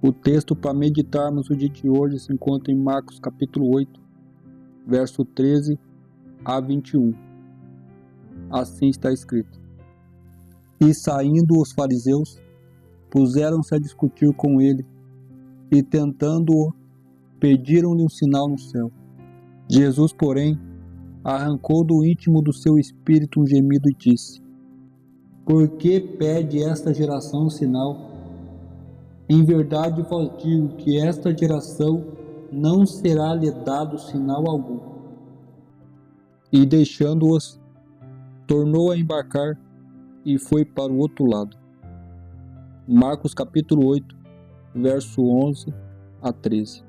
O texto para meditarmos o dia de hoje se encontra em Marcos capítulo 8, verso 13 a 21. Assim está escrito: E saindo os fariseus, puseram-se a discutir com ele, e tentando-o, pediram-lhe um sinal no céu. Jesus, porém, arrancou do íntimo do seu espírito um gemido e disse: Por que pede esta geração um sinal? Em verdade vos digo que esta geração não será lhe dado sinal algum. E deixando-os, tornou a embarcar e foi para o outro lado. Marcos capítulo 8, verso 11 a 13.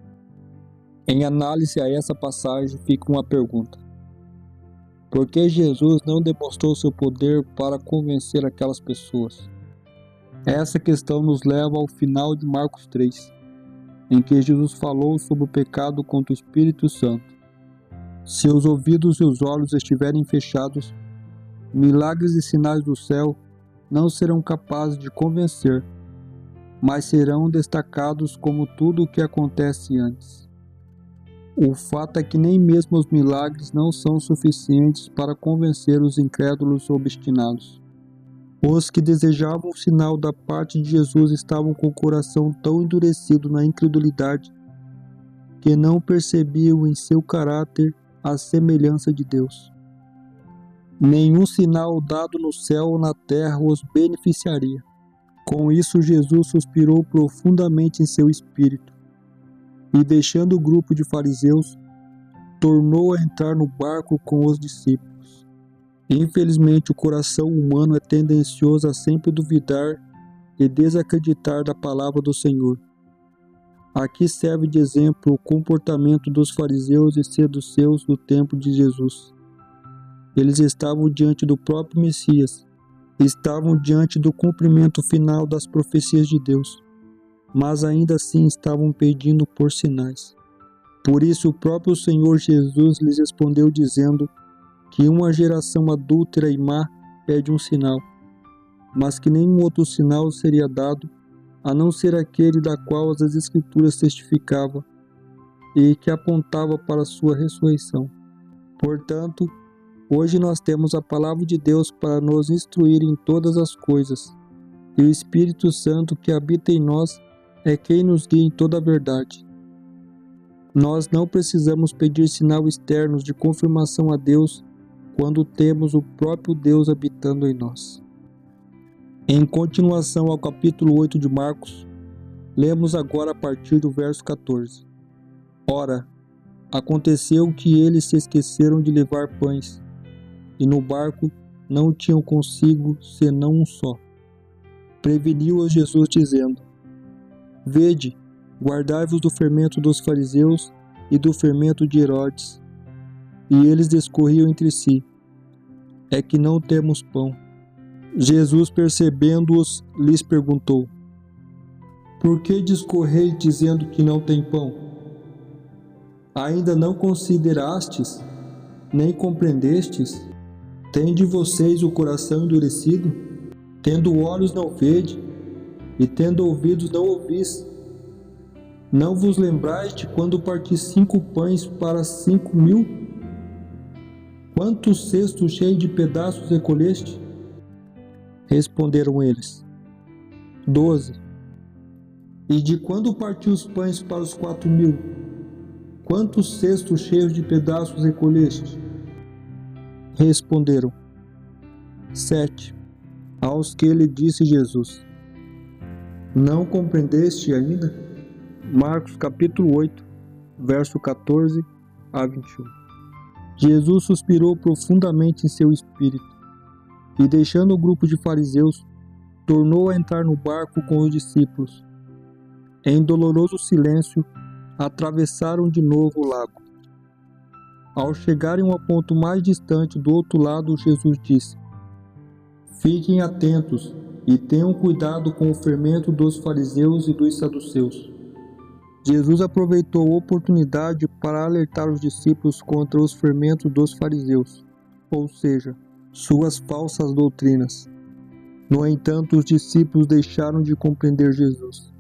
Em análise a essa passagem fica uma pergunta: por que Jesus não demonstrou seu poder para convencer aquelas pessoas? Essa questão nos leva ao final de Marcos 3, em que Jesus falou sobre o pecado contra o Espírito Santo. Se os ouvidos e os olhos estiverem fechados, milagres e sinais do céu não serão capazes de convencer, mas serão destacados como tudo o que acontece antes. O fato é que nem mesmo os milagres não são suficientes para convencer os incrédulos obstinados. Os que desejavam o sinal da parte de Jesus estavam com o coração tão endurecido na incredulidade que não percebiam em seu caráter a semelhança de Deus. Nenhum sinal dado no céu ou na terra os beneficiaria. Com isso, Jesus suspirou profundamente em seu espírito e, deixando o grupo de fariseus, tornou a entrar no barco com os discípulos. Infelizmente, o coração humano é tendencioso a sempre duvidar e desacreditar da palavra do Senhor. Aqui serve de exemplo o comportamento dos fariseus e saduceus do tempo de Jesus. Eles estavam diante do próprio Messias, estavam diante do cumprimento final das profecias de Deus, mas ainda assim estavam pedindo por sinais. Por isso o próprio Senhor Jesus lhes respondeu dizendo que uma geração adúltera e má pede um sinal, mas que nenhum outro sinal seria dado, a não ser aquele da qual as Escrituras testificavam e que apontava para a sua ressurreição. Portanto, hoje nós temos a palavra de Deus para nos instruir em todas as coisas, e o Espírito Santo que habita em nós é quem nos guia em toda a verdade. Nós não precisamos pedir sinal externos de confirmação a Deus quando temos o próprio Deus habitando em nós. Em continuação ao capítulo 8 de Marcos, lemos agora a partir do verso 14. Ora, aconteceu que eles se esqueceram de levar pães, e no barco não tinham consigo senão um só. Preveniu-os Jesus dizendo: Vede, guardai-vos do fermento dos fariseus e do fermento de Herodes. E eles discorriam entre si: É que não temos pão. Jesus, percebendo-os, lhes perguntou: Por que discorreis dizendo que não tem pão? Ainda não considerastes, nem compreendestes? Tende vocês o coração endurecido? Tendo olhos não vede, e tendo ouvidos não ouvis? Não vos lembrais de quando parti 5 pães para 5.000? Quantos cestos cheios de pedaços recolheste? Responderam eles: 12. E de quando parti os pães para os 4.000? Quantos cestos cheios de pedaços recolheste? Responderam: 7. Aos que lhe disse Jesus: Não compreendeste ainda? Marcos capítulo 8, verso 14 a 21. Jesus suspirou profundamente em seu espírito e, deixando o grupo de fariseus, tornou a entrar no barco com os discípulos. Em doloroso silêncio, atravessaram de novo o lago. Ao chegarem ao ponto mais distante do outro lado, Jesus disse: Fiquem atentos e tenham cuidado com o fermento dos fariseus e dos saduceus. Jesus aproveitou a oportunidade para alertar os discípulos contra os fermentos dos fariseus, ou seja, suas falsas doutrinas. No entanto, os discípulos deixaram de compreender Jesus.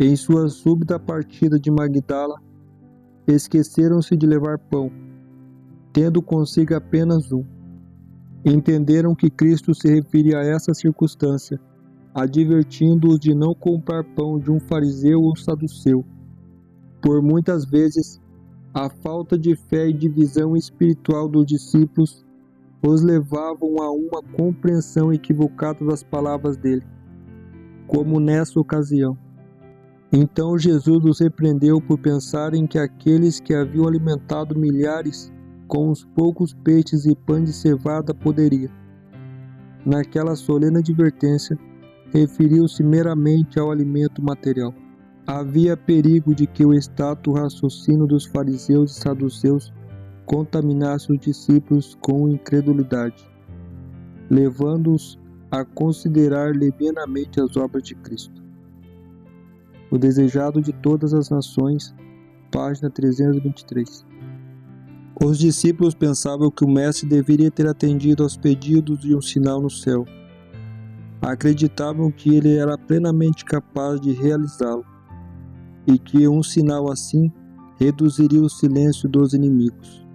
Em sua súbita partida de Magdala, esqueceram-se de levar pão, tendo consigo apenas um. Entenderam que Cristo se referia a essa circunstância, advertindo-os de não comprar pão de um fariseu ou saduceu. Por muitas vezes, a falta de fé e divisão espiritual dos discípulos os levavam a uma compreensão equivocada das palavras dele, como nessa ocasião. Então Jesus os repreendeu por pensarem que aqueles que haviam alimentado milhares com os poucos peixes e pães de cevada poderia. Naquela solene advertência, referiu-se meramente ao alimento material. Havia perigo de que o exato raciocínio dos fariseus e saduceus contaminasse os discípulos com incredulidade, levando-os a considerar levianamente as obras de Cristo. O desejado de todas as nações, página 323. Os discípulos pensavam que o mestre deveria ter atendido aos pedidos de um sinal no céu. Acreditavam que ele era plenamente capaz de realizá-lo, e que um sinal assim reduziria o silêncio dos inimigos.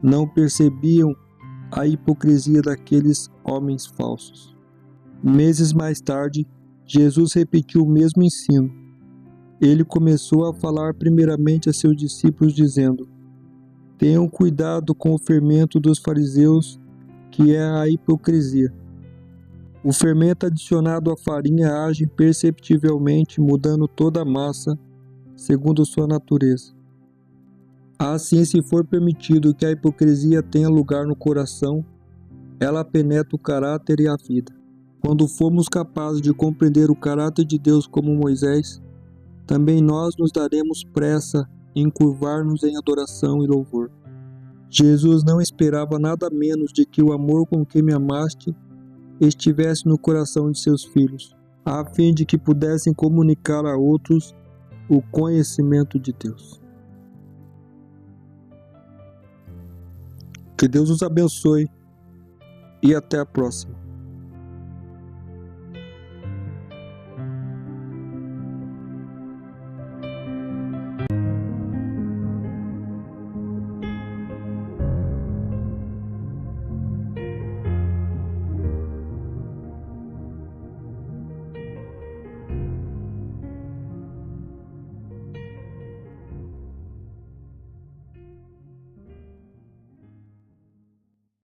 Não percebiam a hipocrisia daqueles homens falsos. Meses mais tarde, Jesus repetiu o mesmo ensino. Ele começou a falar primeiramente a seus discípulos, dizendo: tenham cuidado com o fermento dos fariseus, que é a hipocrisia. O fermento adicionado à farinha age perceptivelmente, mudando toda a massa, segundo sua natureza. Assim, se for permitido que a hipocrisia tenha lugar no coração, ela penetra o caráter e a vida. Quando formos capazes de compreender o caráter de Deus como Moisés, também nós nos daremos pressa em curvar-nos em adoração e louvor. Jesus não esperava nada menos de que o amor com que me amaste estivesse no coração de seus filhos, a fim de que pudessem comunicar a outros o conhecimento de Deus. Que Deus os abençoe e até a próxima.